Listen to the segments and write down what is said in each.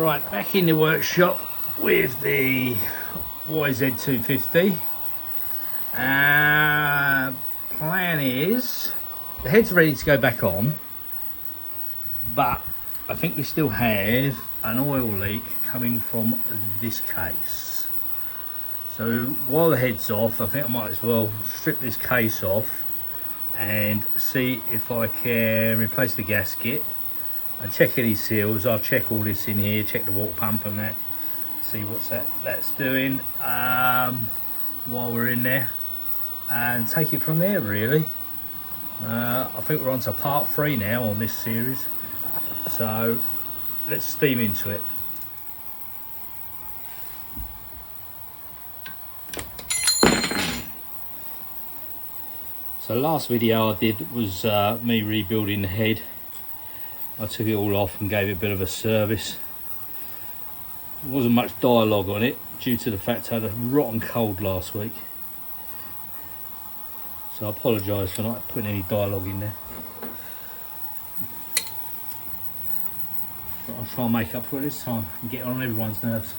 Right, back in the workshop with the YZ250. Plan is, the head's ready to go back on, but I think we still have an oil leak coming from this case. So while the head's off, I think I might as well strip this case off and see if I can replace the gasket and check any seals. I'll check all this in here, check the water pump and that, see what's that's doing while we're in there, and take it from there really. I think we're on to part 3 now on this series, so let's steam into it. So last video I did was me rebuilding the head. I took it all off and gave it a bit of a service. There wasn't much dialogue on it due to the fact I had a rotten cold last week. So I apologise for not putting any dialogue in there. But I'll try and make up for it this time and get on everyone's nerves.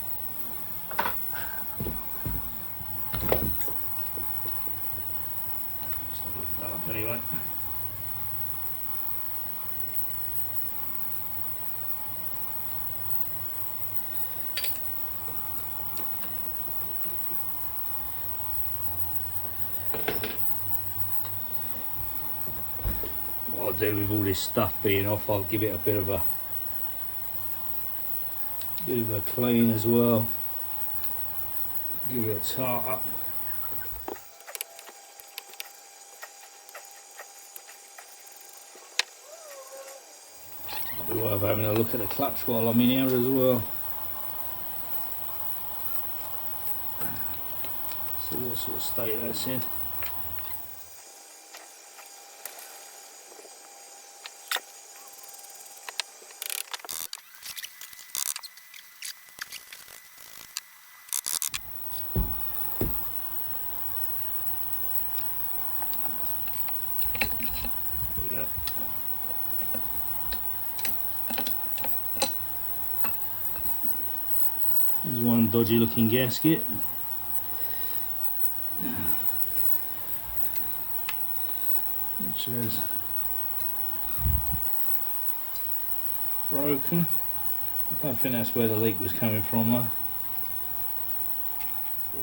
Done up anyway. What I'll do with all this stuff being off, I'll give it a bit of a clean as well. Give it a tart up. Might be worth having a look at the clutch while I'm in here as well. See what sort of state that's in. There's one dodgy looking gasket. Which is broken. I don't think that's where the leak was coming from though.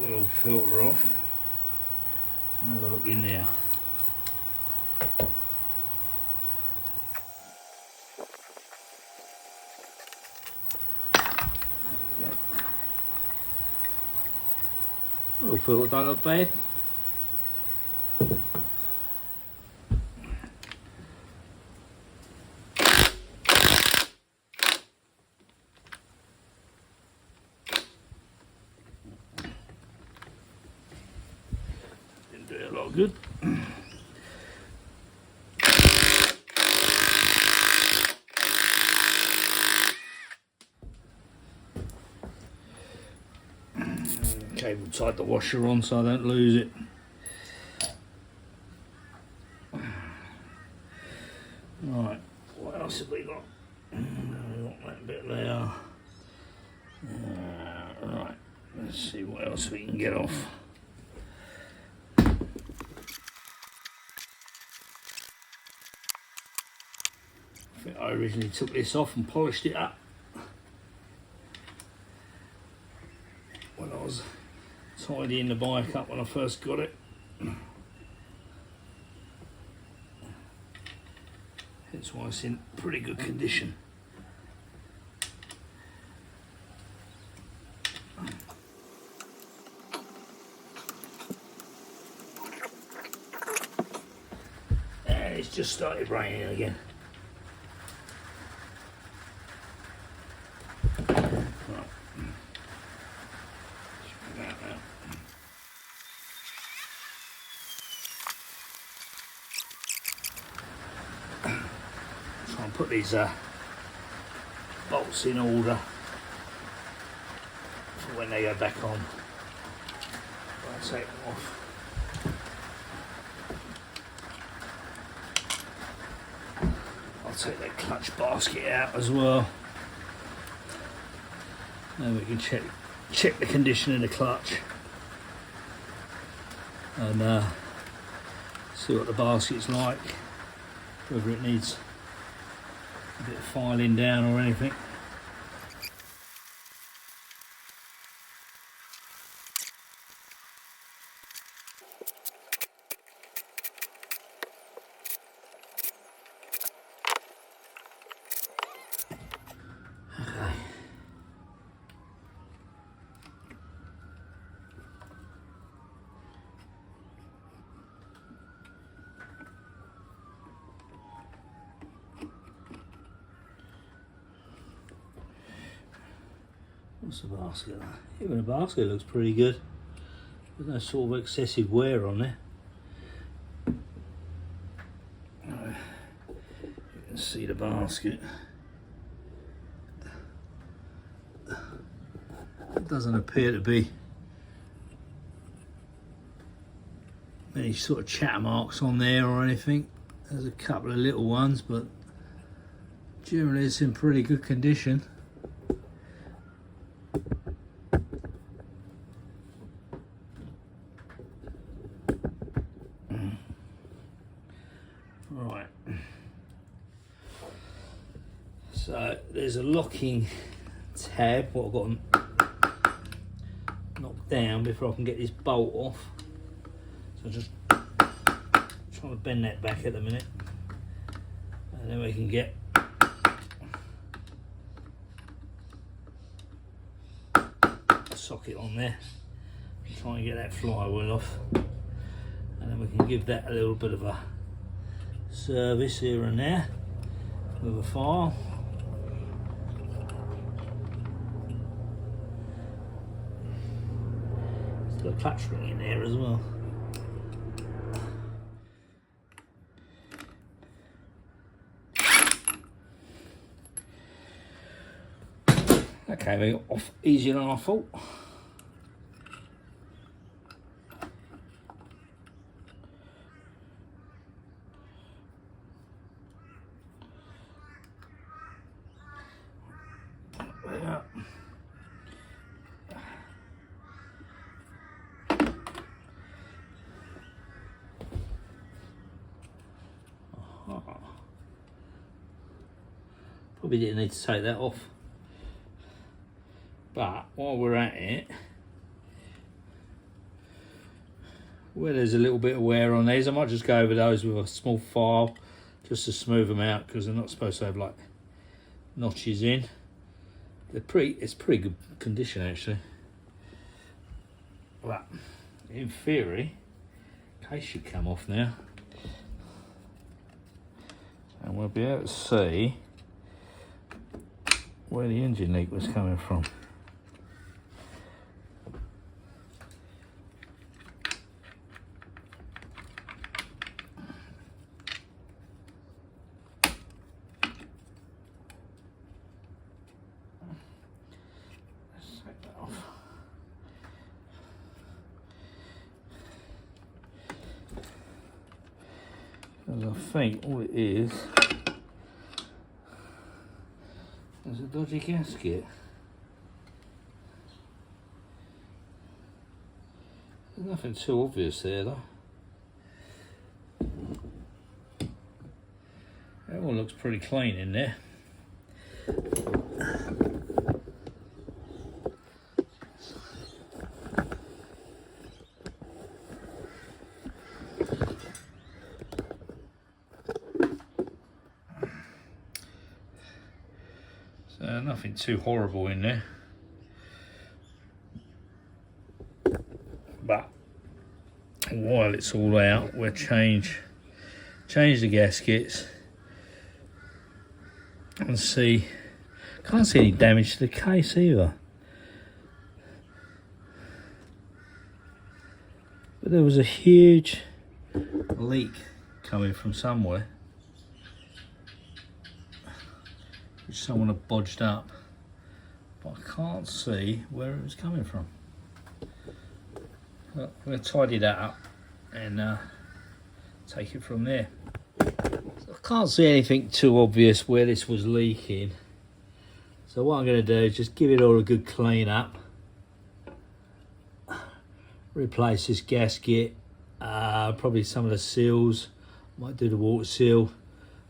Oil filter off. Have a look in there. Oil filter don't look bad. Didn't do it a lot of good. Cable tied the washer on so I don't lose it. Right, what else have we got? We've got that bit there. Right, let's see what else we can get off. I think I originally took this off and polished it up when I was tidying the bike up when I first got it. That's why it's in pretty good condition. And it's just started raining again. Try and put these bolts in order for when they go back on. I'll take them off. I'll take that clutch basket out as well. And we can check the condition of the clutch and see what the basket's like, whether it needs a bit of filing down or anything. What's the basket? Even the basket looks pretty good. There's no sort of excessive wear on there. You can see the basket. It doesn't appear to be any sort of chatter marks on there or anything. There's a couple of little ones, but generally it's in pretty good condition. Right, so there's a locking tab what I've got to knock down before I can get this bolt off. So just trying to bend that back at the minute, and then we can get a socket on there and try and get that flywheel off, and then we can give that a little bit of a service here and there with a file. It's got a clutch ring in there as well. Okay, we got off easier than I thought. Probably didn't need to take that off, but while we're at it, where there's a little bit of wear on these, I might just go over those with a small file just to smooth them out, because they're not supposed to have like notches in. It's pretty good condition actually, but in theory case should come off now, and we'll be able to see where the engine leak was coming from. Let's take that off. Because I think all it is a dodgy gasket. There's nothing too obvious there though. That all looks pretty clean in there. Nothing too horrible in there, but while it's all out, we'll change the gaskets and see. Can't see any damage to the case either, but there was a huge leak coming from somewhere, which someone had bodged up, but I can't see where it was coming from. Well, I'm going to tidy that up and take it from there. So I can't see anything too obvious where this was leaking, So what I'm going to do is just give it all a good clean up. Replace this gasket, probably some of the seals. Might do the water seal.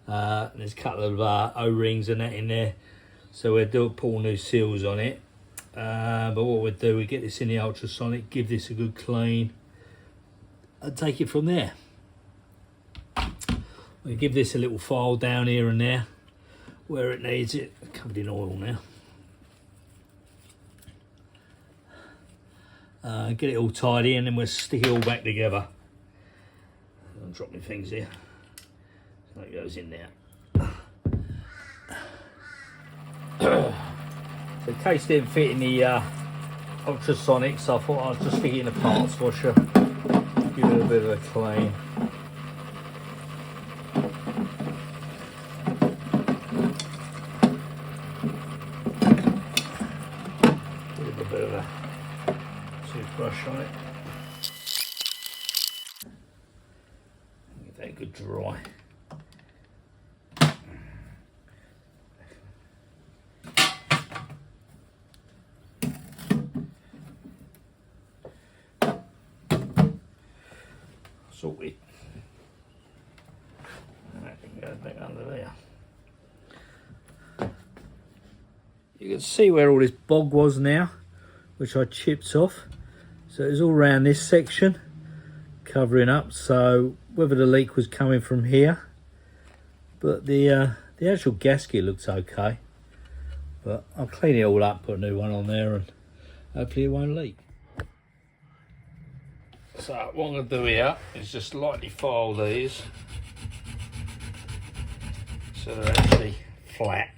There's a couple of O-rings and that in there. So we'll put all new seals on it. But what we'll do, we get this in the ultrasonic, give this a good clean, and take it from there. We give this a little file down here and there where it needs it. Covered in oil now. Get it all tidy, and then we'll stick it all back together. I'll drop my things here. So it goes in there. So the case didn't fit in the ultrasonic, so I thought I'd just stick it in the parts washer. Give it a bit of a clean. Give it a bit of a toothbrush on it. Give that a good dry. Sorted. And that can go back under there. You can see where all this bog was now, which I chipped off. So it's all around this section, covering up. So whether the leak was coming from here, but the actual gasket looks okay. But I'll clean it all up, put a new one on there, and hopefully it won't leak. So what I'm going to do here is just lightly file these so they're actually flat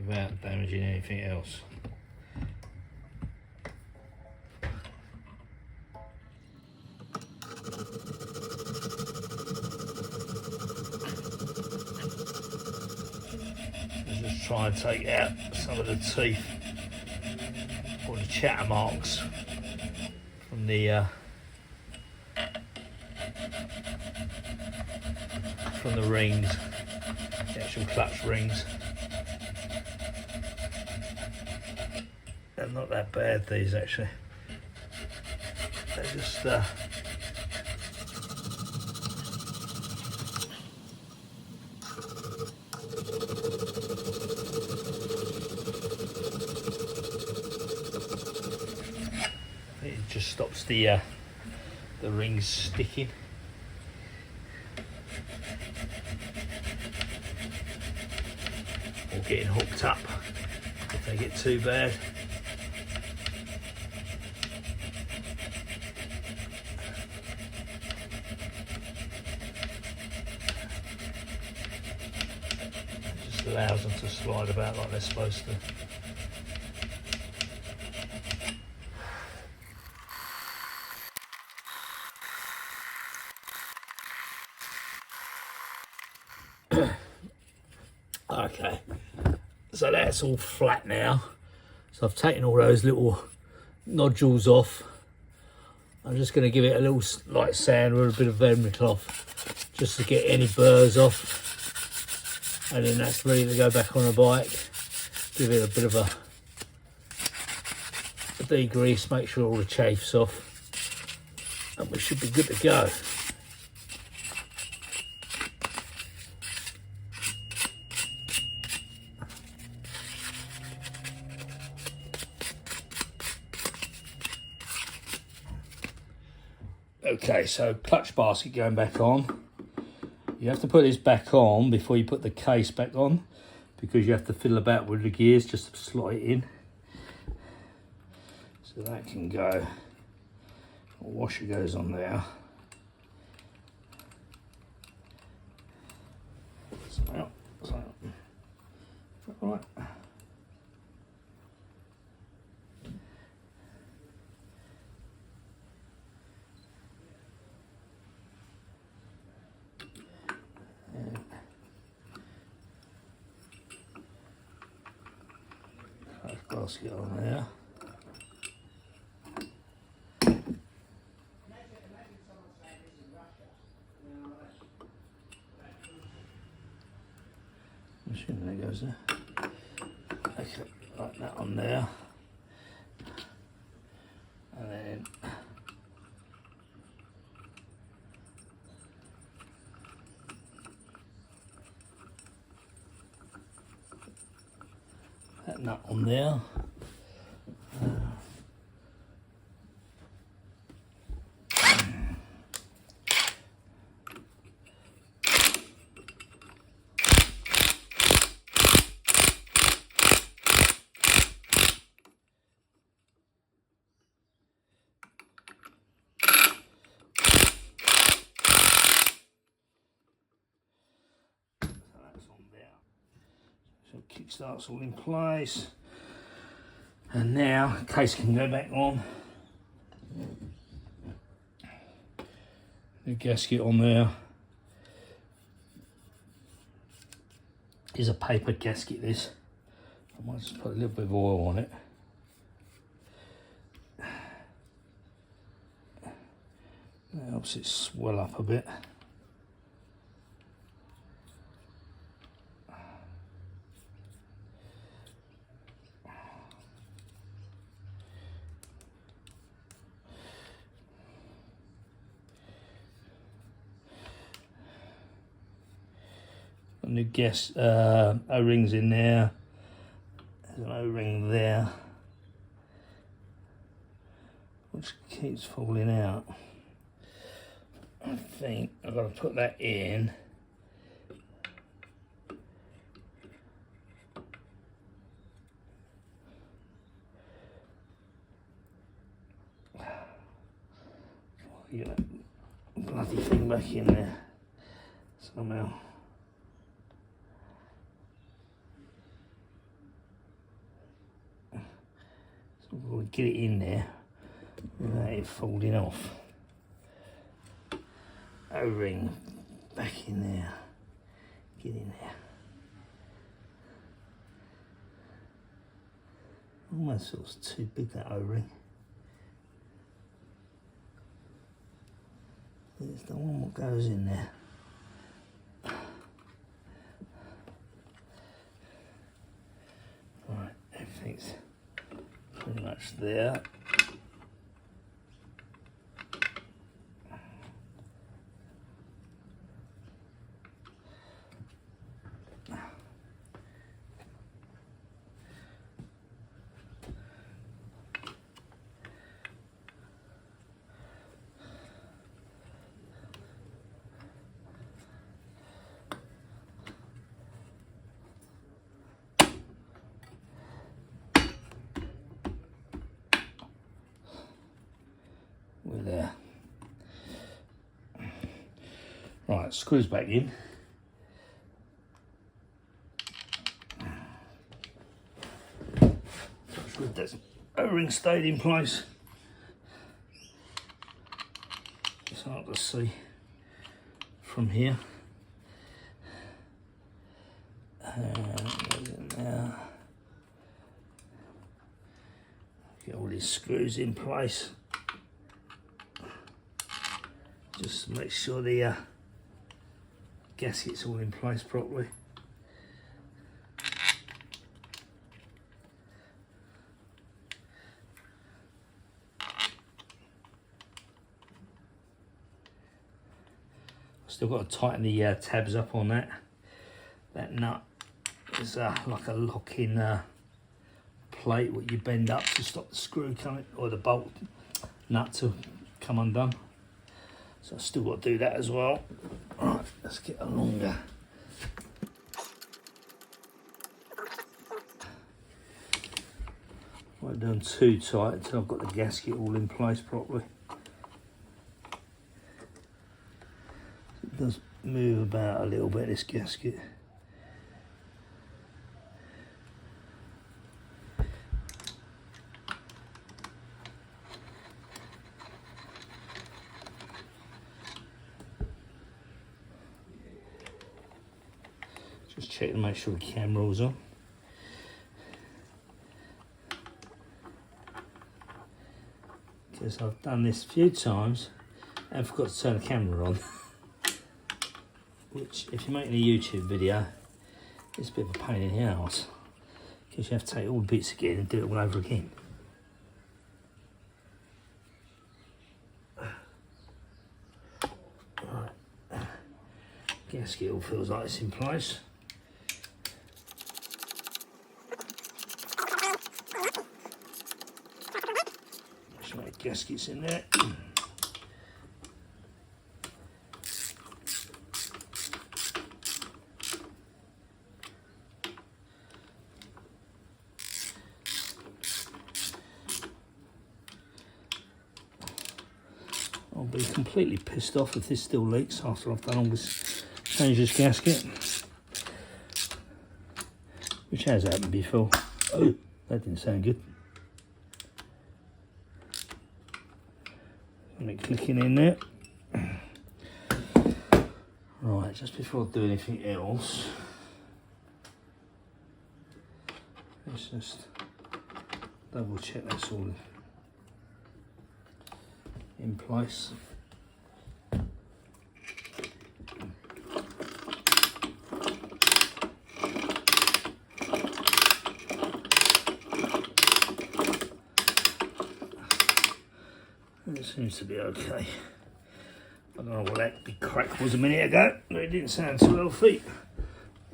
without damaging anything else. Just try and take out some of the teeth or the chatter marks from the rings, the actual clutch rings. They're not that bad, these actually. They're just it just stops the rings sticking. Or getting hooked up if they get too bad. It just allows them to slide about like they're supposed to. Okay, so that's all flat now. So I've taken all those little nodules off. I'm just going to give it a little light sand with a bit of vermi cloth just to get any burrs off, and then that's ready to go back on the bike. Give it a bit of a degrease, make sure all the chafe's off, and we should be good to go. Okay, so clutch basket going back on. You have to put this back on before you put the case back on, because you have to fiddle about with the gears just to slot it in. So that can go. Washer goes on there. So, all right. Basket on there. assuming that goes there. Okay, like that on there. And then that nut on there. So kickstart's all in place, and now the case can go back on. The gasket on there is a paper gasket. This I might just put a little bit of oil on it. That helps it swell up a bit. New gas O-rings in there. There's an O-ring there, which keeps falling out. I think I've got to put that in. Get that bloody thing back in there somehow. We'll get it in there without it falling off. O-ring back in there. Get in there. Almost feels too big, that O-ring. There's the one that goes in there. Right, everything's pretty much there. We're there. Right, screws back in. That's good, that O-ring stayed in place. It's hard to see from here. Now, get all these screws in place. Just to make sure the gasket's all in place properly. Still got to tighten the tabs up on that. That nut is like a lock-in plate what you bend up to stop the screw coming, or the bolt nut to come undone. So I've still got to do that as well. Right, let's get a longer. Won't done too tight until I've got the gasket all in place properly. It does move about a little bit, this gasket. Just check to make sure the camera was on. Because I've done this a few times and forgot to turn the camera on. Which, if you're making a YouTube video It's a bit of a pain in the arse because you have to take all the bits again and do it all over again. Right, gasket all feels like it's in place. Just make gaskets in there. I'll be completely pissed off if this still leaks after I've done all this, change this gasket, which has happened before. Oh, that didn't sound good. Something clicking in there. Right, just before I do anything else, let's just double check that's all in place. It seems to be okay. I don't know what that big crack was a minute ago, but it didn't sound too healthy.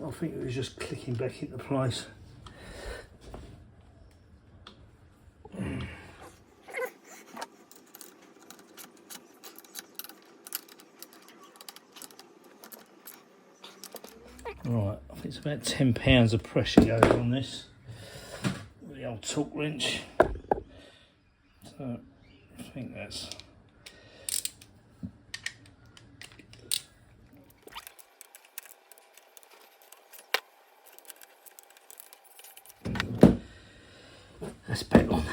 I think it was just clicking back into place. Right, I think it's about 10 pounds of pressure goes on this with the old torque wrench. So I think that's back on.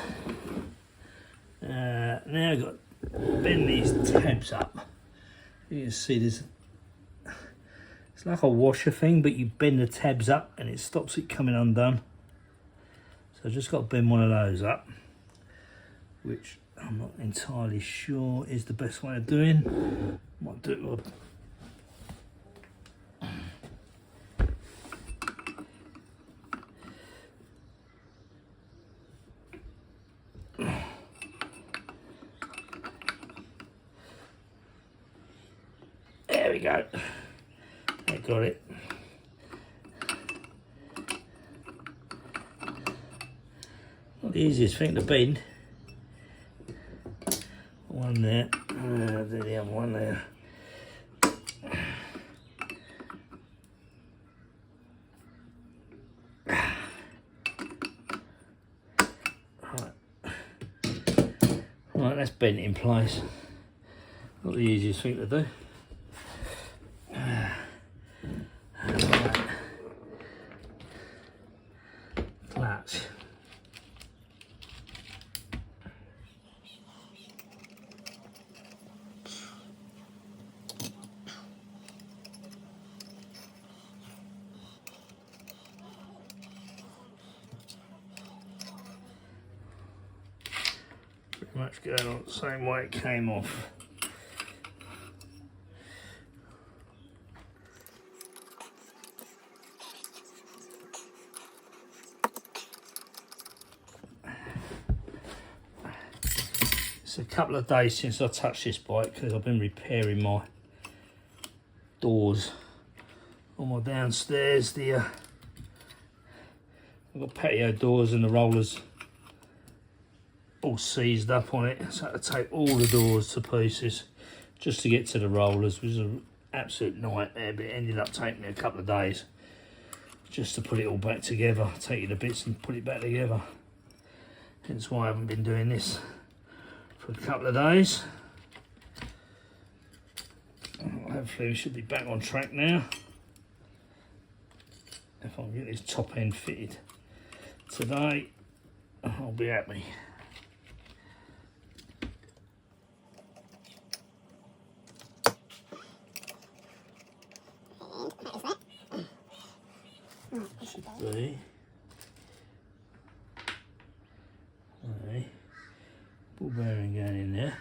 Now I've got to bend these tabs up. You can see there's, it's like a washer thing, but you bend the tabs up and it stops it coming undone. So I've just got to bend one of those up, which I'm not entirely sure is the best way of doing. Might do it with there we go. I got it. Not the easiest thing to bend. One there, the other one there. Right, that's bent in place. Not the easiest thing to do. Clutch. Pretty much going on the same way it came off. It's a couple of days since I touched this bike because I've been repairing my doors on my downstairs. I've got patio doors and the rollers all seized up on it, so I had to take all the doors to pieces just to get to the rollers, which was an absolute nightmare, but it ended up taking me a couple of days just to put it all back together, take the bits and put it back together. Hence why I haven't been doing this for a couple of days. Hopefully we should be back on track now. If I can get this top end fitted today, I'll be happy. Should be. Okay. Ball bearing going in there.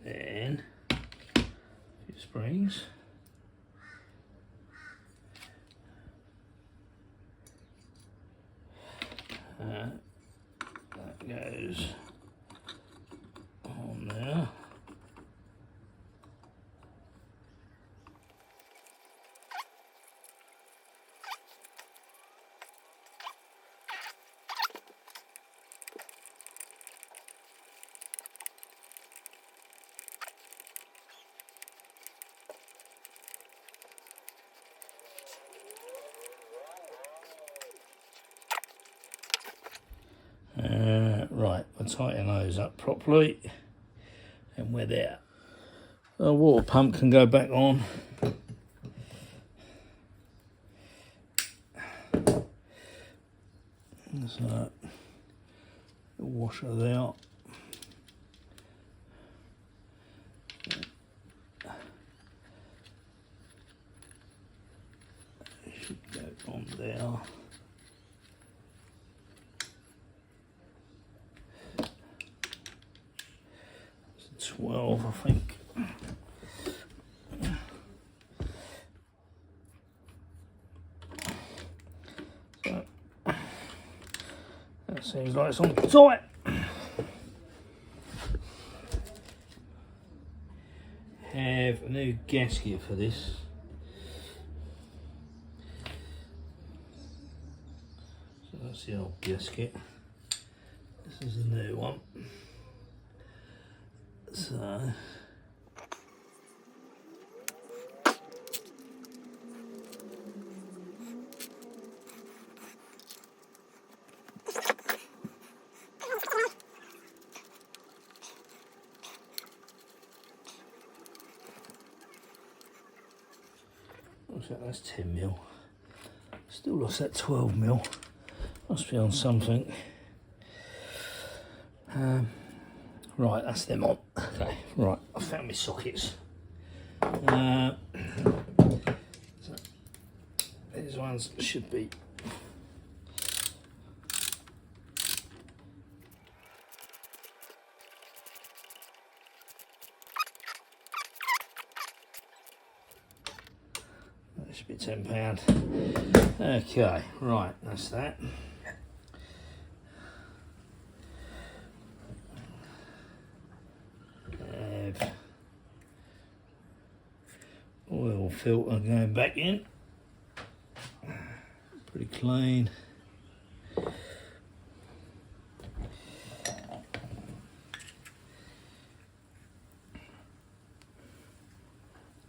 Then a few springs. tighten those up properly, and we're there. The water pump can go back on. So, the washer there. Should go on there. 12, I think. So, that seems like it's on tight. Have a new gasket for this. So that's the old gasket. This is the new one. So looks like that's 10mm. Still lost that 12mm. Must be on something. Right, that's them on. Okay, right, I found my sockets. So these ones should be. That should be £10. Okay, right, that's that. Oil filter going back in, pretty clean.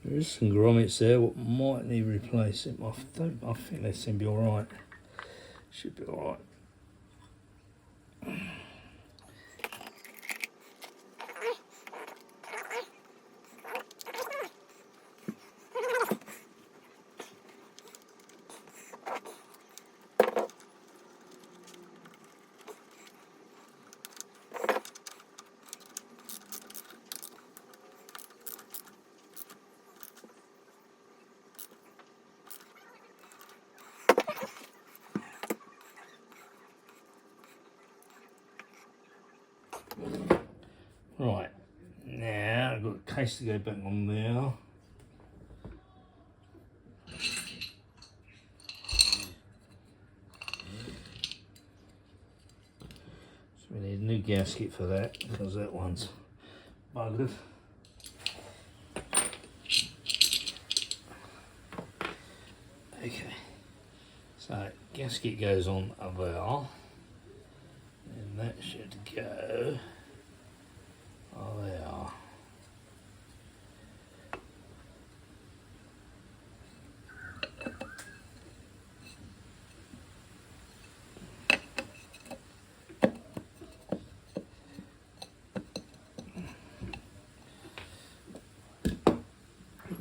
There is some grommets there what might need replacing. I think they seem to be alright. Should be alright. Right, now I've got a case to go back on there. So we need a new gasket for that because that one's buggered. Okay, so gasket goes on there, and that should go. Oh, they are.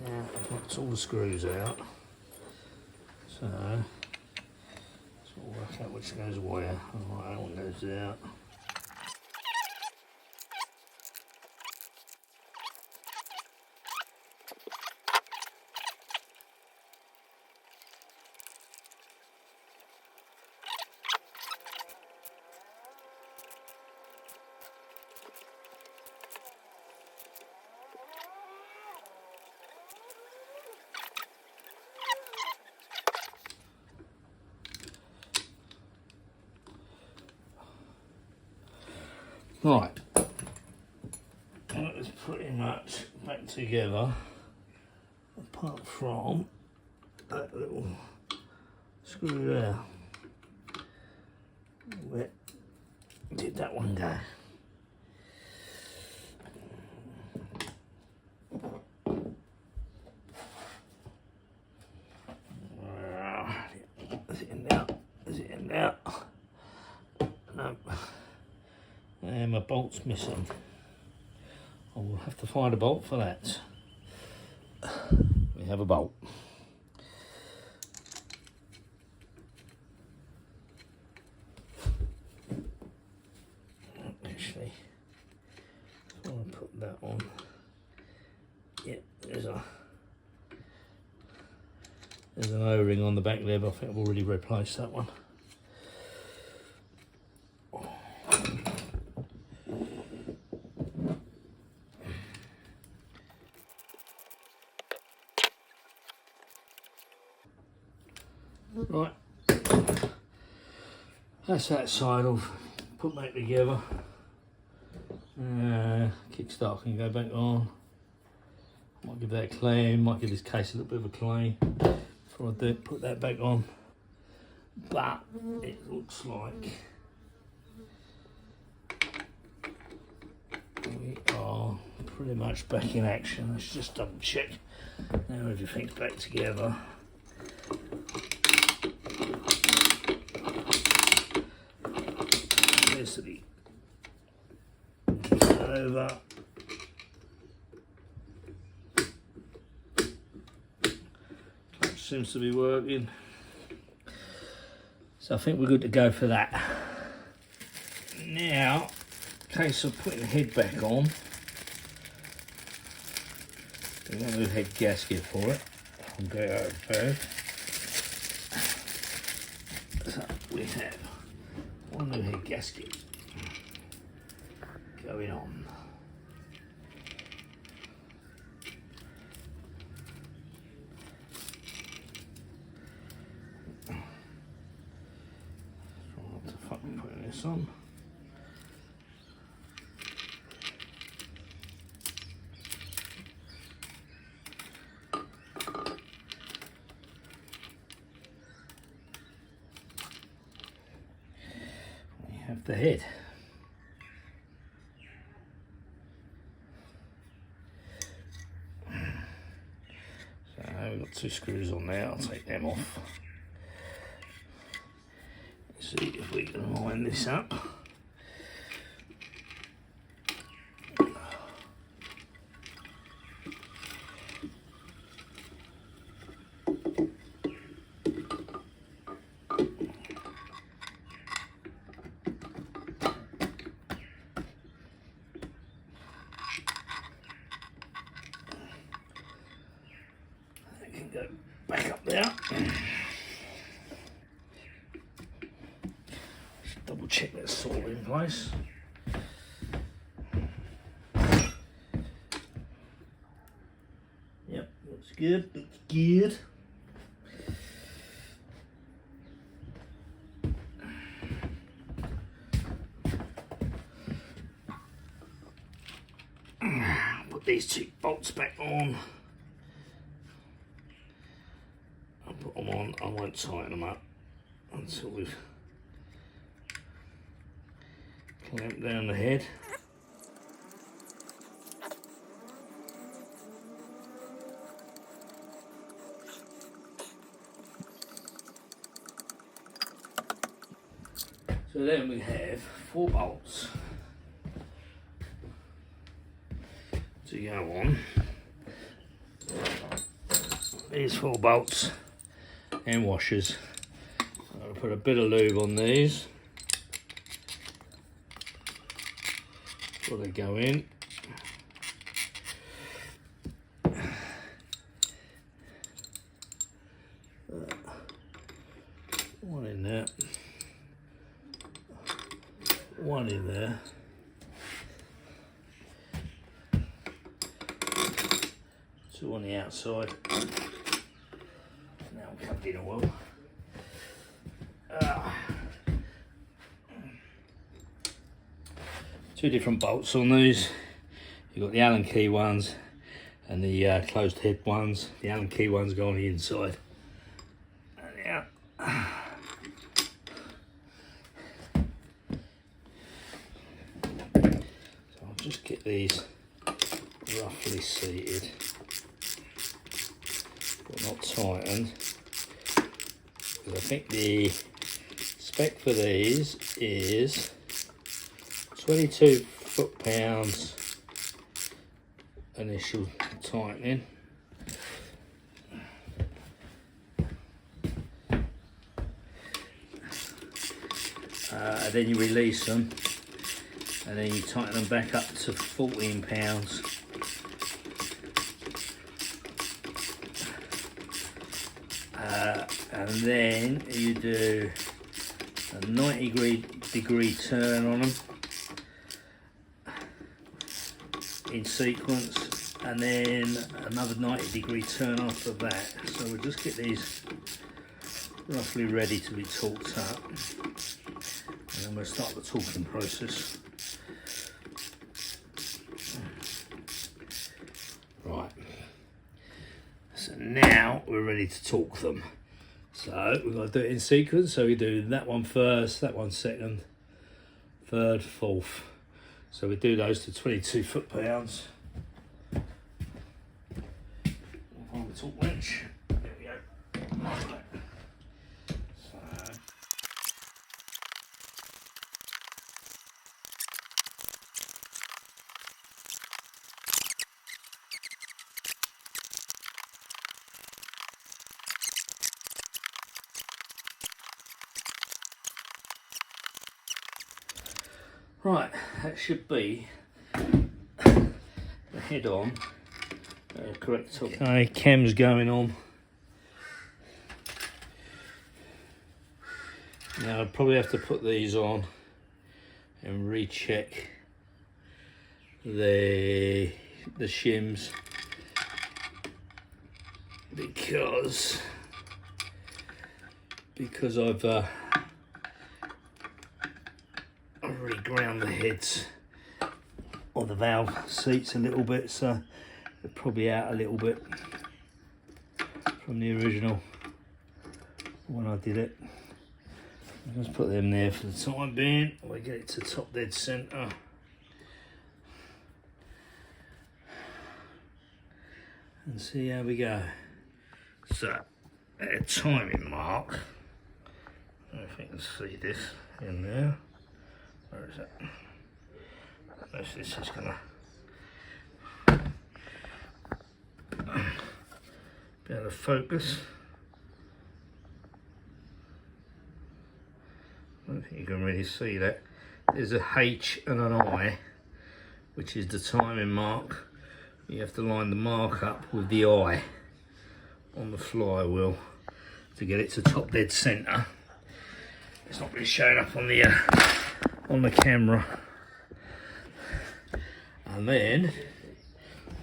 Now I've got all the screws out, so we'll work out which goes where. Alright, that one goes out. Right, that is pretty much back together, apart from that little screw there. Where did that one go? Is it in there? Is it in there? No. And my bolt's missing. I will have to find a bolt for that. We have a bolt. Actually, I want to put that on. Yeah, there's an O-ring on the back there, but I think I've already replaced that one. Right, that's that side off. Put back together. Kickstart can go back on. Might give that a clean. Might give this case a little bit of a clean before I do put that back on. But it looks like we are pretty much back in action. Let's just double check. Now everything's back together. Over. Clutch seems to be working. So I think we're good to go for that. Now, in case of putting the head back on, we want a new head gasket for it. I'll go over first. So we have one new head gasket going on. Try not to fucking put this on. We have the head. We've got 2 screws on there, I'll take them off. Let's see if we can line this up. Go back up there. Just double check that's all in place. Yep, looks good, looks good. Put these 2 bolts back on. Put them on, I won't tighten them up until we've clamped down the head. So then we have 4 bolts to go on. These 4 bolts and washers. I'll put a bit of lube on these before they go in. One in there, one in there. 2 on the outside. Now I'm covered in oil. 2 different bolts on these. You've got the Allen key ones and the closed head ones. The Allen key ones go on the inside. And out. So I'll just get these roughly seated, but not tightened, because I think the spec for these is 22 foot-pounds initial tightening. And then you release them, and then you tighten them back up to 14 pounds. And then you do a 90-degree turn on them in sequence, and then another 90-degree turn after that. So we'll just get these roughly ready to be torqued up, and then we'll start the torquing process. Right, so now we're ready to torque them. So we've got to do it in sequence. So we do that one first, that one second, third, fourth. So we do those to 22 foot-pounds. On the torque wrench. There we go. Right, that should be the head on, correct top. Okay, cam's going on. Now I'd probably have to put these on and recheck the shims, because I've already ground the heads of the valve seats a little bit, so they're probably out a little bit from the original when I did it. I'll just put them there for the time being. We'll get it to top dead centre. And see how we go. So, at a timing mark, I don't know if you can see this in there. Where is it? Unless this is gonna be able to focus. I don't think you can really see that. There's a H and an I, which is the timing mark. You have to line the mark up with the I on the flywheel to get it to top dead centre. It's not really showing up on the camera. And then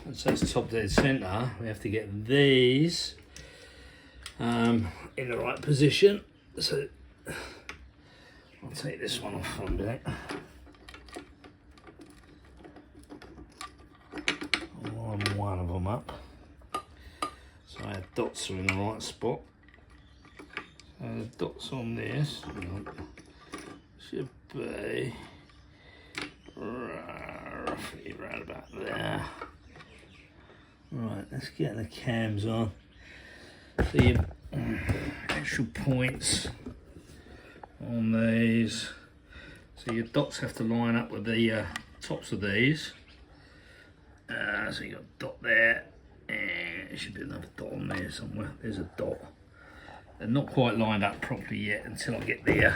once that's top dead centre, we have to get these in the right position. So I'll take this one off for a minute. I'll line one of them up so our dots are in the right spot. So the dots on this should be roughly right about there. Right, let's get the cams on. So your actual points on these. So your dots have to line up with the tops of these. So you got a dot there, and there should be another dot on there somewhere. There's a dot. They're not quite lined up properly yet until I get the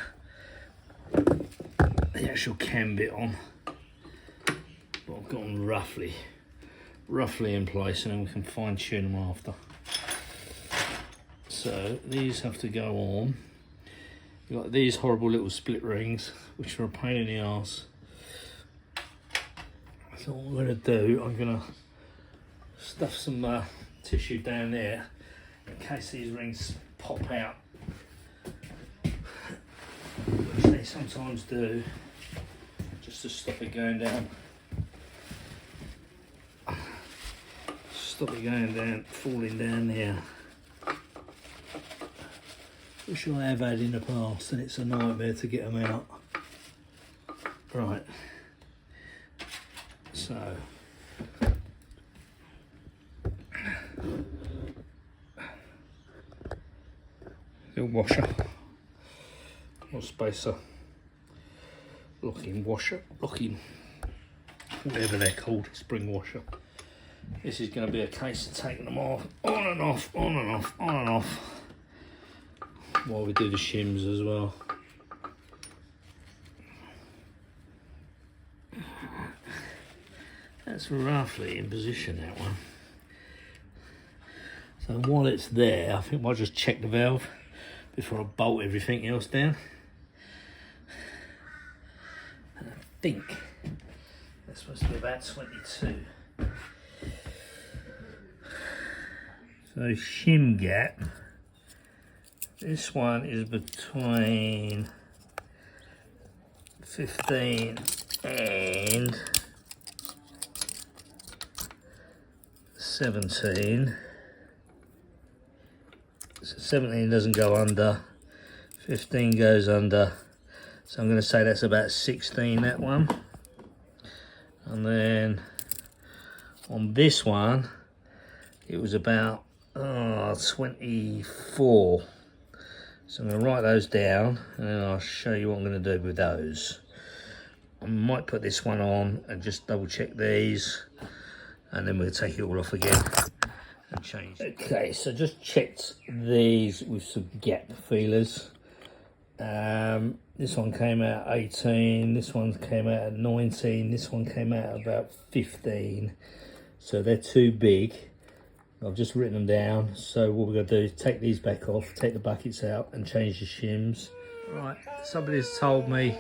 actual cam bit on. But I've got them roughly in place, and then we can fine tune them after. So these have to go on. You've got these horrible little split rings, which are a pain in the arse. So what I'm going to do, I'm going to stuff some tissue down there in case these rings pop out, which they sometimes do, just to stop it going down. Stop it going down, falling down there. Which I have had in the past, and it's a nightmare to get them out. Right. So little washer or spacer. locking washer, locking, whatever they're called, spring washer. This is going to be a case of taking them off, on and off, on and off, on and off, while we do the shims as well. That's roughly in position, that one. So while it's there, I think I'll just check the valve before I bolt everything else down. And I think that's supposed to be about 22. So shim gap, this one is between 15 and 17. So 17 doesn't go under, 15 goes under, so I'm going to say that's about 16, that one. And then on this one it was about 24. So I'm going to write those down and then I'll show you what I'm going to do with those. I might put this one on and just double check these, and then we'll take it all off again and change. Okay, so just checked these with some gap feelers. This one came out 18, this one came out at 19, this one came out at about 15. So they're too big. I've just written them down. So what we're going to do is take these back off, take the buckets out and change the shims. Right, somebody's told me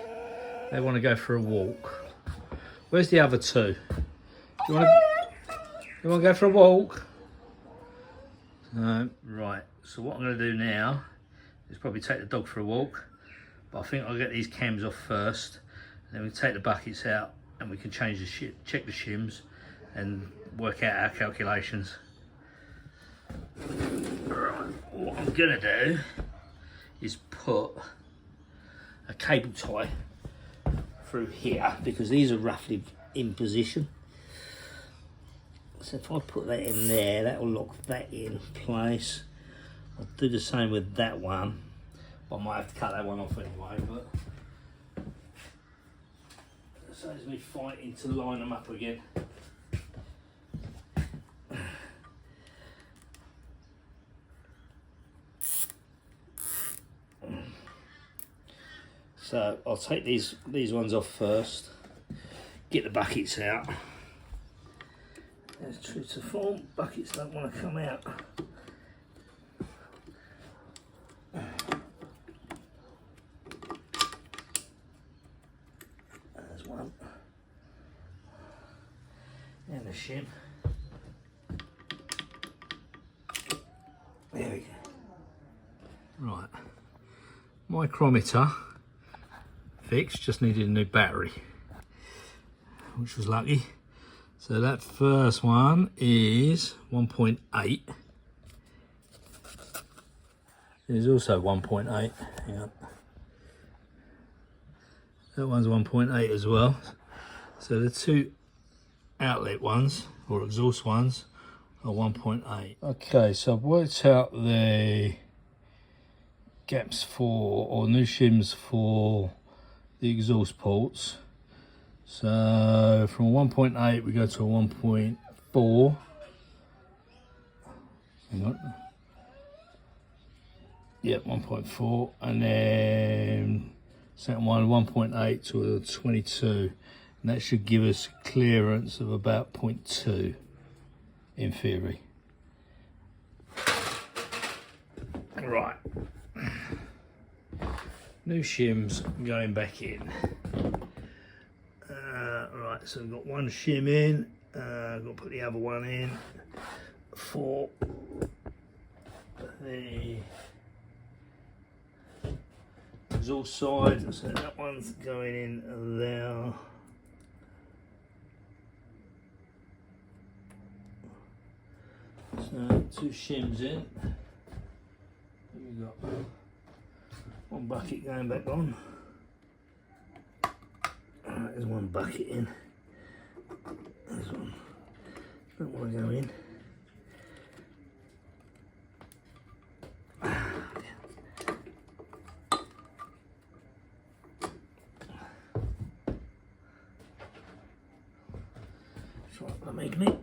they want to go for a walk. Where's the other two? You want to go for a walk? Right, so what I'm going to do now is probably take the dog for a walk, but I think I'll get these cams off first, and then we take the buckets out and we can change the check the shims and work out our calculations. Right, what I'm going to do is put a cable tie through here because these are roughly in position. So if I put that in there, that will lock that in place. I'll do the same with that one. I might have to cut that one off anyway, but it saves me fighting to line them up again. So I'll take these ones off first, get the buckets out. As true to form, buckets don't want to come out. There's one. And a shim. There we go. Right. Micrometer fixed, just needed a new battery, which was lucky. So that first one is 1.8. There's also 1.8. Hang on. That one's 1.8 as well. So the two outlet ones, or exhaust ones, are 1.8. Okay, so I've worked out the gaps for, or new shims for the exhaust ports. So from 1.8 we go to a 1.4. Hang on. Yep, 1.4, and then second one 1.8 to a 22, and that should give us clearance of about 0.2 in theory. Right. New shims going back in. Right, so we've got one shim in, I've got to put the other one in for the exhaust side, so that one's going in there. So two shims in. We've got one bucket going back on. Alright, there's one bucket in. There's one. Don't want to go in. Try the magnet.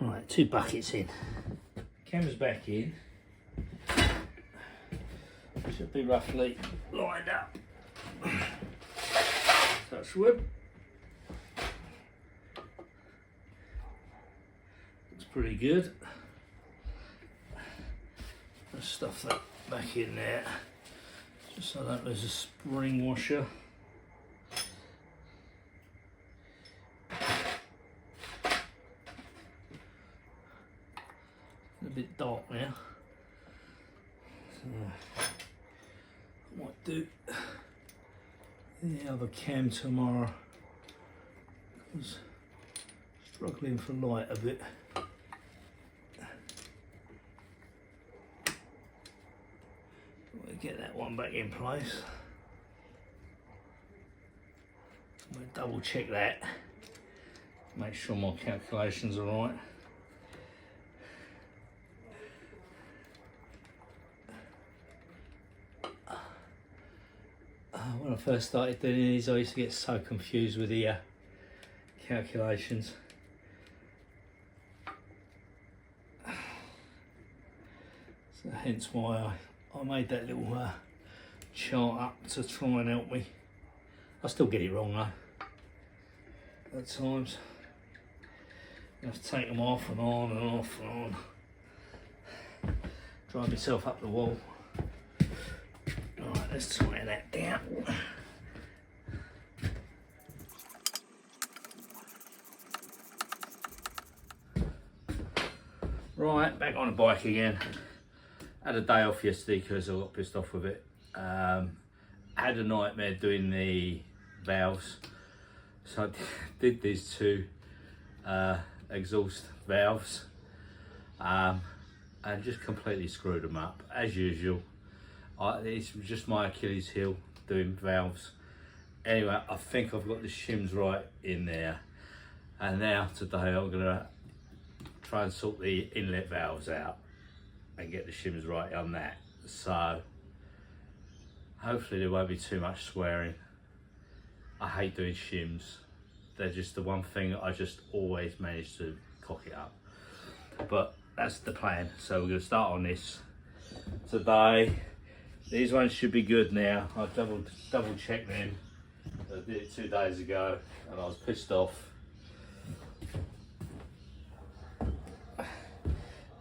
Right, 2 buckets in. Camera's back in. Should be roughly lined up. Touch wood. It's pretty good. Let's stuff that back in there, just so that there's a spring washer. A bit dark now, so I might do the other cam tomorrow. I was struggling for light a bit. We'll get that one back in place. I'm going to double check that, make sure my calculations are right. When I first started doing these, I used to get so confused with the calculations. So hence why I made that little chart up to try and help me. I still get it wrong though, at times. I have to take them off and on and off and on. Drive myself up the wall. Alright, let's tighten that down. Right, back on the bike again. Had a day off yesterday because I got pissed off with it. Had a nightmare doing the valves. So I did these 2 exhaust valves and just completely screwed them up, as usual. It's just my Achilles heel doing valves. Anyway, I think I've got the shims right in there, and now today I'm gonna try and sort the inlet valves out and get the shims right on that. So hopefully there won't be too much swearing. I hate doing shims. They're just the one thing I just always manage to cock it up. But that's the plan. So we're gonna start on this today. These ones should be good now. I double checked them. I did it 2 days ago and I was pissed off.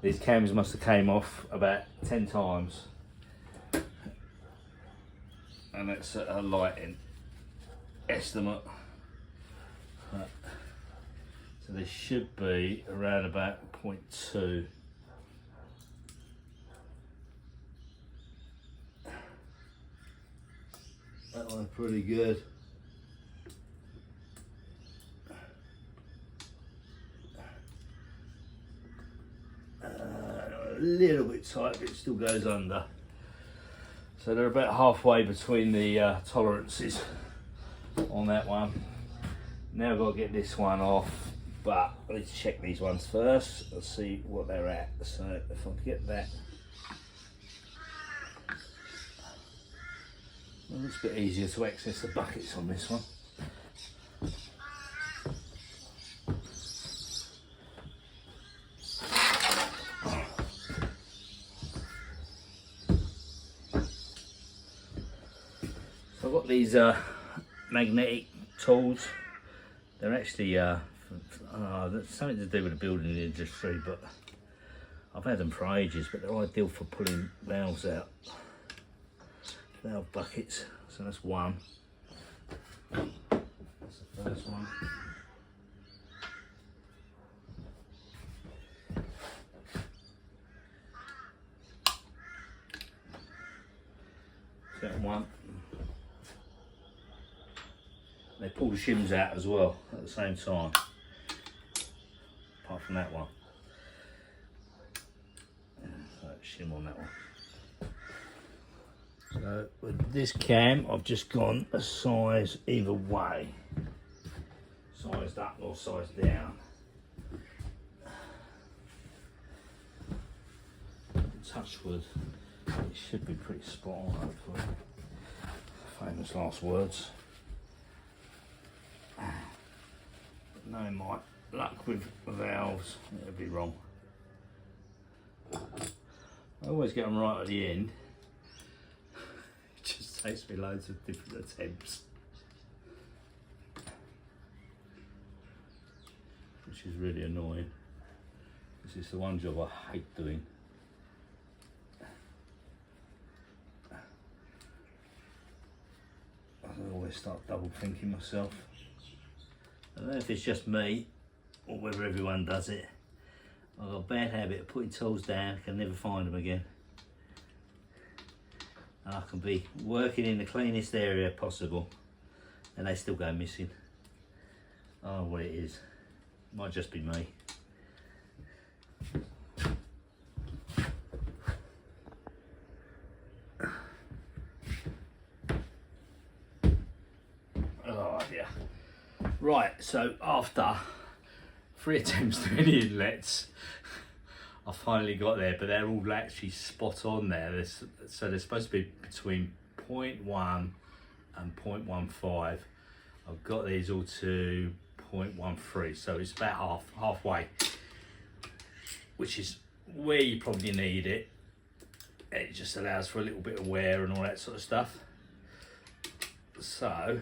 These cams must have came off about 10 times. And that's a lighting estimate. So they should be around about 0.2. That one's pretty good. A little bit tight, but it still goes under. So they're about halfway between the tolerances on that one. Now I've got to get this one off, but let's check these ones first. Let's see what they're at. So if I get that. It looks a bit easier to access the buckets on this one. So I've got these magnetic tools. They're actually something to do with the building industry, but I've had them for ages, but they're ideal for pulling valves out. Valve buckets, so that's one. That's the first one. Second one. They pull the shims out as well at the same time, apart from that one. So shim on that one. So with this cam, I've just gone a size either way, sized up or sized down. touch wood, it should be pretty spot on, hopefully. Famous last words. But knowing my luck with valves, it'll be wrong. I always get them right at the end. It just takes me loads of different attempts, which is really annoying. This is the one job I hate doing. I always start double thinking myself. I don't know if it's just me or whether everyone does it. I've got a bad habit of putting tools down, can never find them again. And I can be working in the cleanest area possible and they still go missing. I don't know what it is. It might just be me. Oh dear. Right, so after 3 attempts to any inlets, I finally got there, but they're all actually spot on there. So they're supposed to be between 0.1 and 0.15. I've got these all to 0.13, so it's about halfway, which is where you probably need it. It just allows for a little bit of wear and all that sort of stuff. So,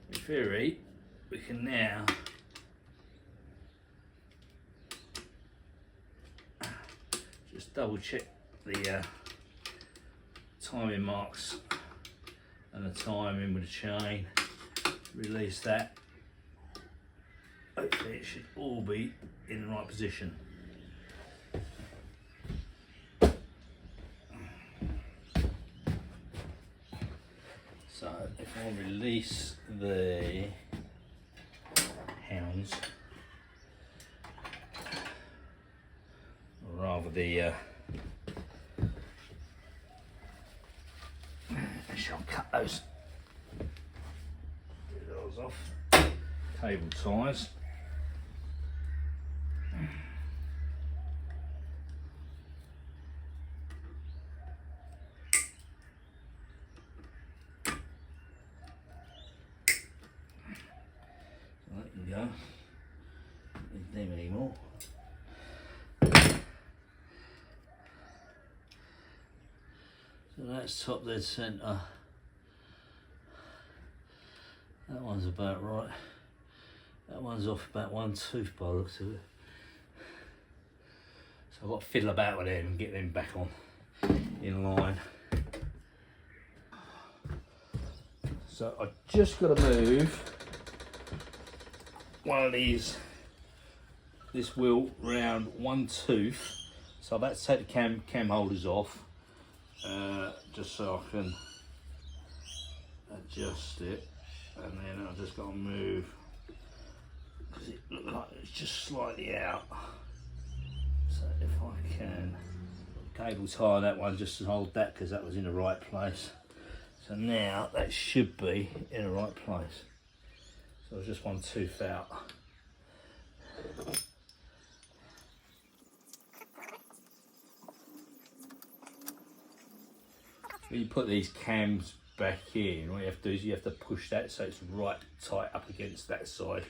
in theory, we can now just double check the timing marks and the timing with the chain, release that. Hopefully it should all be in the right position. So if I release the hounds, or rather the I shall cut those off, cable ties. Go. Don't need them anymore. So that's top dead centre. That one's about right. That one's off about 1 tooth by the looks of it. So I've got to fiddle about with them and get them back on in line. So I just got to move one of these, this wheel round 1 tooth, so I've had to take the cam holders off, just so I can adjust it, and then I've just got to move, because it looks like it's just slightly out. So if I can cable tie that one just to hold that, because that was in the right place. So now that should be in the right place. So it's just 1 tooth out. When you put these cams back in, what you have to do is you have to push that so it's right tight up against that side,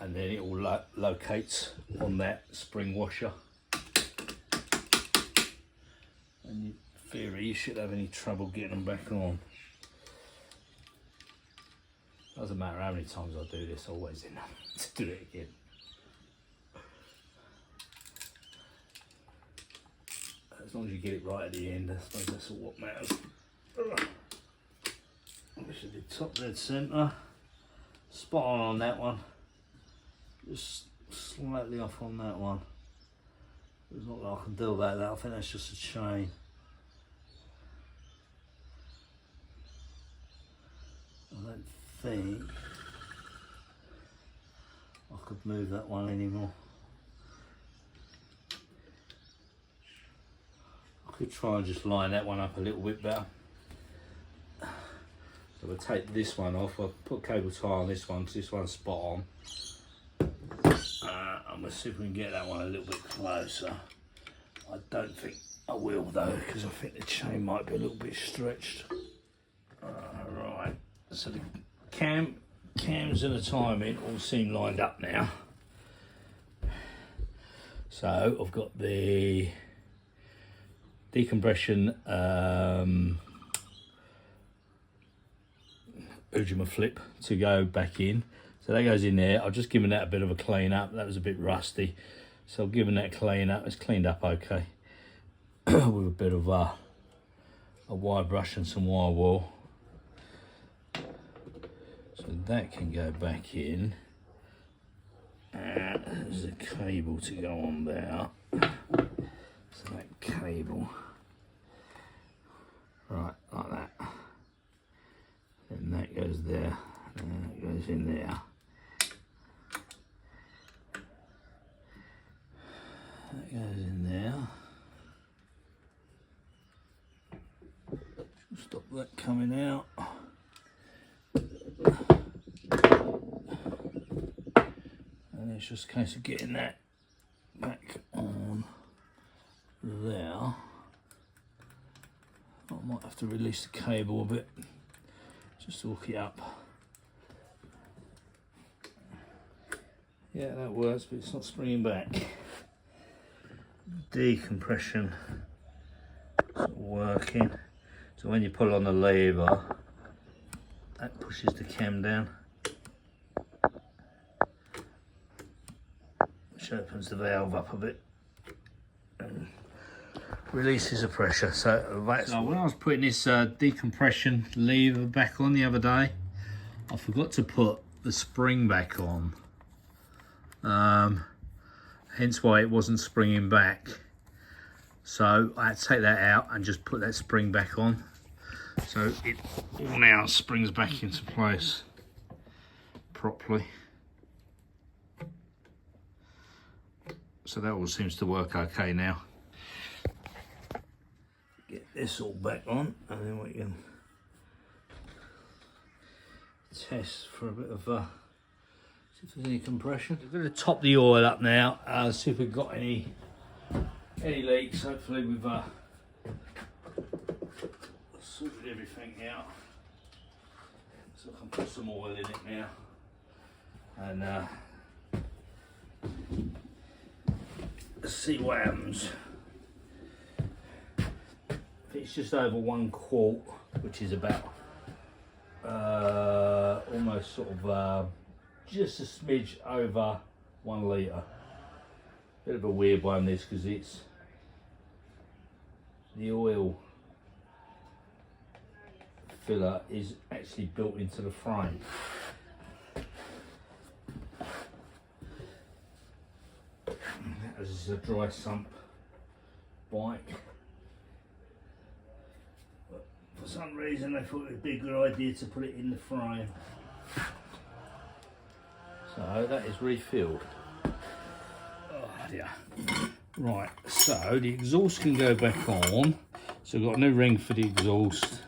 and then it all locates on that spring washer. And in theory, you shouldn't have any trouble getting them back on. Doesn't matter how many times I do this, always enough to do it again. As long as you get it right at the end, I suppose that's all what matters. This is the top dead centre. Spot on that one. Just slightly off on that one. There's not a lot I can do about that. I think that's just a chain. I don't think I could move that one anymore. I could try and just line that one up a little bit better. So we'll take this one off. I'll put cable tie on this one because this one's spot on. And we'll see if we can get that one a little bit closer. I don't think I will though, because I think the chain might be a little bit stretched. Right, so the cams and the timing all seem lined up now. So I've got the decompression Ujima flip to go back in. So that goes in there. I've just given that a bit of a clean up. That was a bit rusty. So I've given that a clean up. It's cleaned up okay. With a bit of a wire brush and some wire wool. So that can go back in. There's a cable to go on there. So that cable, right, like that. And that goes there, and that goes in there. That goes in there. Stop that coming out. And it's just a case of getting that back on there. I might have to release the cable a bit just to hook it up. Yeah, that works, but it's not springing back. Decompression is working. So when you pull on the lever, that pushes the cam down, which opens the valve up a bit and releases the pressure. So that's when I was putting this decompression lever back on the other day, I forgot to put the spring back on. Hence why it wasn't springing back. So I had to take that out and just put that spring back on. So it all now springs back into place properly. So that all seems to work okay now. Get this all back on, and then we can test for a bit of see if there's any compression. We're going to top the oil up now, see if we've got any leaks. Hopefully we've sorted everything out, so I can put some oil in it now, and see what happens. If it's just over 1 quart, which is about almost sort of just a smidge over 1 litre. Bit of a weird one this, because it's the oil filler is actually built into the frame. This is a dry sump bike, but for some reason they thought it would be a good idea to put it in the frame. So that is refilled. Oh dear. Right, so the exhaust can go back on. So I've got a new ring for the exhaust.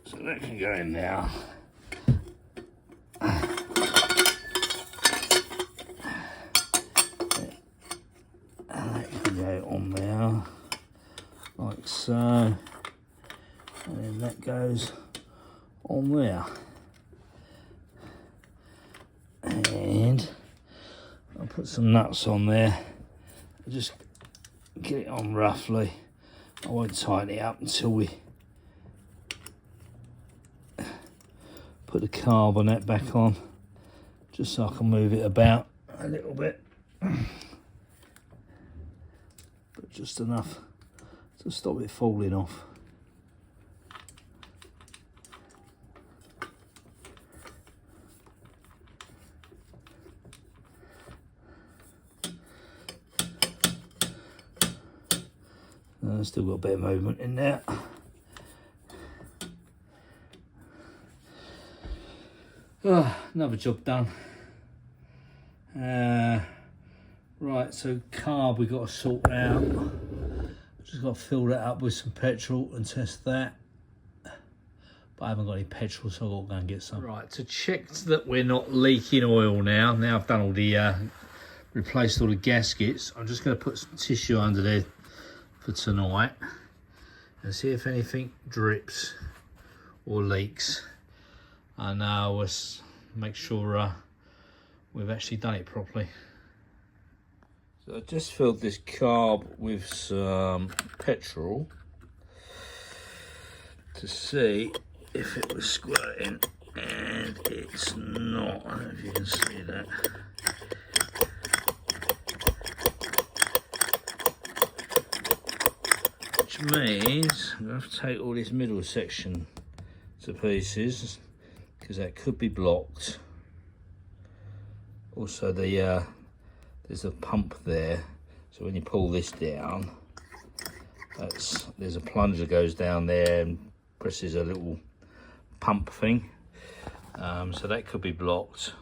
So that can go in now. And that can go on there, like so. And then that goes on there. And I'll put some nuts on there. Just get it on roughly. I won't tighten it up until we put the carbonate back on, just so I can move it about a little bit, but just enough to stop it falling off. Still got a bit of movement in there. Another job done. Right, so carb we got to sort out. Just got to fill that up with some petrol and test that. But I haven't got any petrol, so I've got to go and get some. Right, to check that we're not leaking oil now. Now I've done all the replaced all the gaskets. I'm just going to put some tissue under there for tonight and see if anything drips or leaks, and we'll make sure we've actually done it properly. So I just filled this carb with some petrol to see if it was squirting, and it's not. I don't know if you can see that. Which means I'm going to have to take all this middle section to pieces, because that could be blocked. Also there's a pump there, so when you pull this down, there's a plunger that goes down there and presses a little pump thing, so that could be blocked.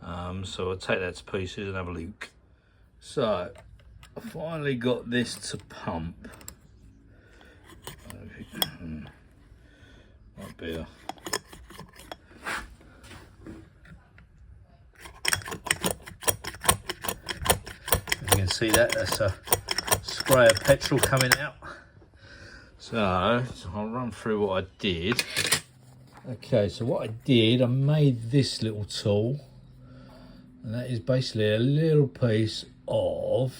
So I'll take that to pieces and have a look. So I finally got this to pump. Might be a you can see that's a spray of petrol coming out. So I'll run through what I did. Okay, so what I did, I made this little tool, and that is basically a little piece of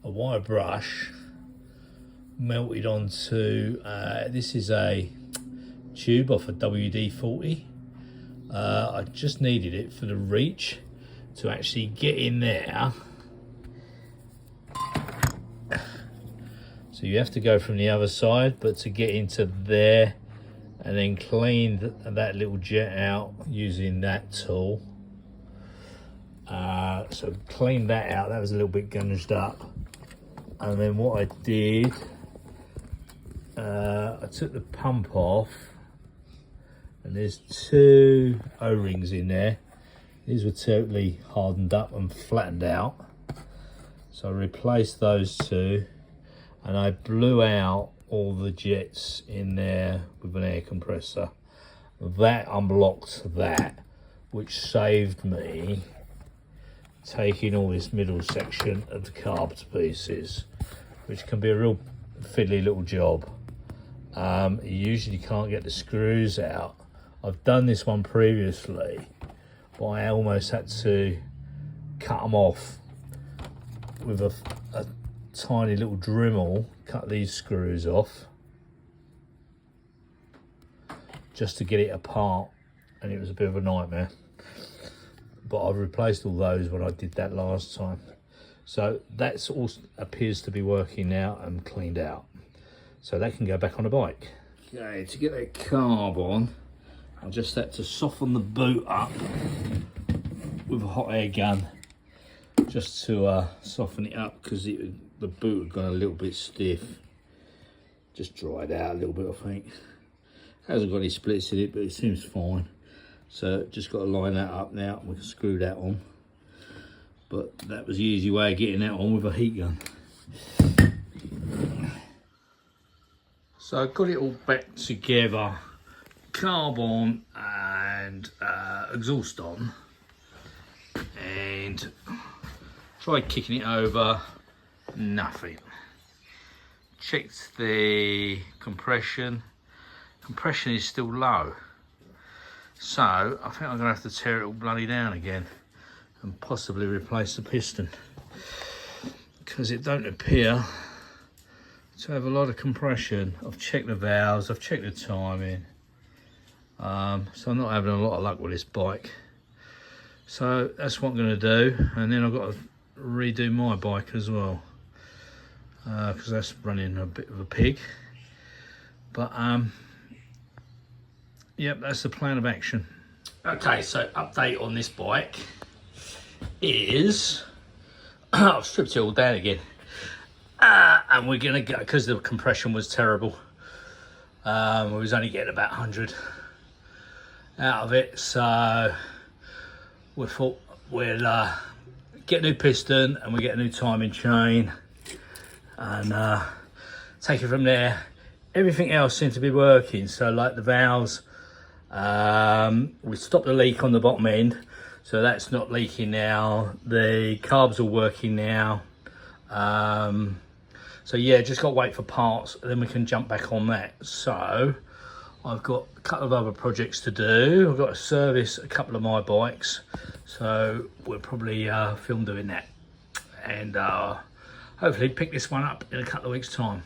a wire brush melted onto, this is a tube off a WD-40. I just needed it for the reach to actually get in there. So you have to go from the other side, but to get into there and then clean that little jet out using that tool. So clean that out, that was a little bit gunged up. And then what I did, I took the pump off, and there's two O-rings in there. These were totally hardened up and flattened out. So I replaced those two, and I blew out all the jets in there with an air compressor. That unblocked that, which saved me taking all this middle section of the carb to pieces, which can be a real fiddly little job. You usually can't get the screws out. I've done this one previously, but I almost had to cut them off with a tiny little Dremel, cut these screws off just to get it apart, and it was a bit of a nightmare. But I've replaced all those when I did that last time. So that's all appears to be working now and cleaned out. So that can go back on a bike. Okay, to get that carb on, I just had to soften the boot up with a hot air gun, just to soften it up, because the boot had gone a little bit stiff. Just dried out a little bit, I think. Hasn't got any splits in it, but it seems fine. So just got to line that up now, and we can screw that on. But that was the easy way of getting that on with a heat gun. So I got it all back together, carb on and exhaust on, and tried kicking it over, nothing. Checked the compression is still low. So I think I'm gonna have to tear it all bloody down again and possibly replace the piston, because it don't appear to have a lot of compression. I've checked the valves, I've checked the timing, so I'm not having a lot of luck with this bike. So that's what I'm going to do, and then I've got to redo my bike as well, because that's running a bit of a pig. But yep, that's the plan of action. Okay, so update on this bike is I've stripped it all down again. And we're gonna go, because the compression was terrible. We was only getting about 100 out of it, so we thought we'll get a new piston, and we get a new timing chain, and take it from there. Everything else seemed to be working, so like the valves, we stopped the leak on the bottom end, So that's not leaking now. The carbs are working now. So yeah, just got to wait for parts, then we can jump back on that. So I've got a couple of other projects to do. I've got to service a couple of my bikes, so we'll probably film doing that, and hopefully pick this one up in a couple of weeks' time.